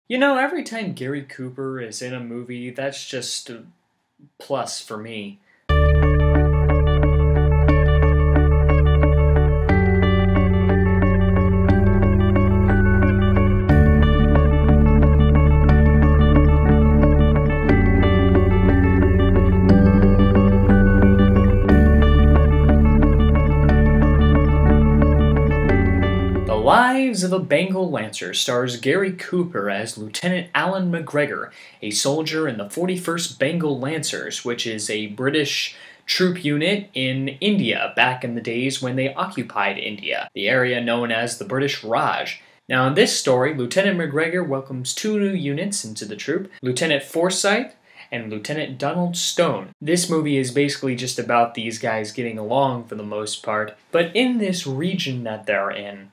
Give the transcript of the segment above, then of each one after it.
You know, every time Gary Cooper is in a movie, that's just a plus for me. The Lives of a Bengal Lancer stars Gary Cooper as Lieutenant Alan McGregor, a soldier in the 41st Bengal Lancers, which is a British troop unit in India back in the days when they occupied India, the area known as the British Raj. Now in this story, Lieutenant McGregor welcomes two new units into the troop, Lieutenant Forsyth and Lieutenant Donald Stone. This movie is basically just about these guys getting along for the most part, but in this region that they're in,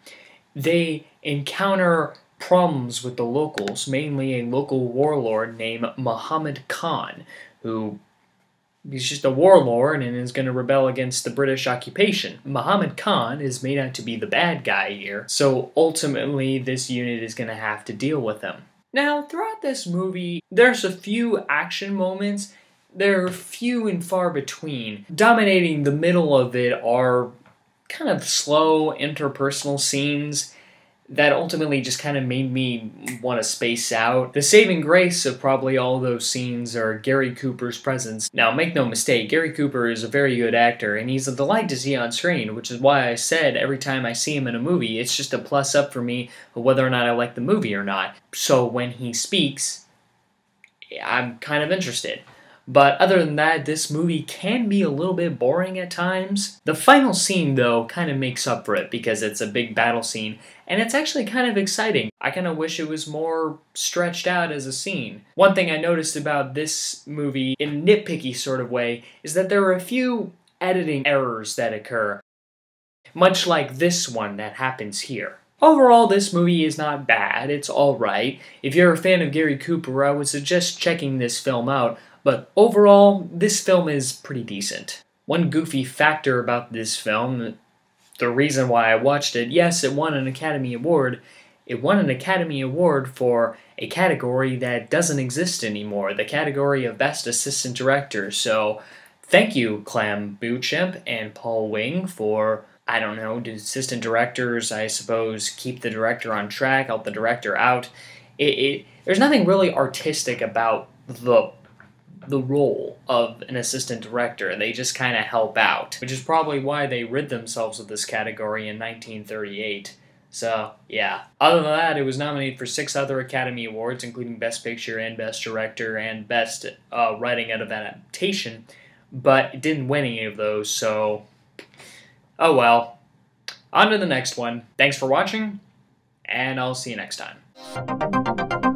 they encounter problems with the locals, mainly a local warlord named Muhammad Khan, who he's just a warlord and is going to rebel against the British occupation. Muhammad Khan is made out to be the bad guy here, so ultimately this unit is going to have to deal with him. Now, throughout this movie, there's a few action moments. They're few and far between. Dominating the middle of it are kind of slow interpersonal scenes that ultimately just kind of made me want to space out. The saving grace of probably all those scenes are Gary Cooper's presence. Now, make no mistake, Gary Cooper is a very good actor, and he's a delight to see on screen, which is why I said every time I see him in a movie, it's just a plus up for me of whether or not I like the movie or not. So when he speaks, I'm kind of interested. But other than that, this movie can be a little bit boring at times. The final scene, though, kind of makes up for it because it's a big battle scene, and it's actually kind of exciting. I kind of wish it was more stretched out as a scene. One thing I noticed about this movie, in a nitpicky sort of way, is that there are a few editing errors that occur, much like this one that happens here. Overall, this movie is not bad, it's alright. If you're a fan of Gary Cooper, I would suggest checking this film out. But overall, this film is pretty decent. One goofy factor about this film, the reason why I watched it, yes, it won an Academy Award. It won an Academy Award for a category that doesn't exist anymore, the category of Best Assistant Director. So, thank you, Clem Beauchamp and Paul Wing, for, I don't know, the assistant directors, I suppose, keep the director on track, help the director out. There's nothing really artistic about the role of an assistant director. They just kind of help out, which is probably why they rid themselves of this category in 1938. So, yeah. Other than that, it was nominated for 6 other Academy Awards, including Best Picture and Best Director and Best Writing Out of Adaptation, but it didn't win any of those, so oh well. On to the next one. Thanks for watching, and I'll see you next time.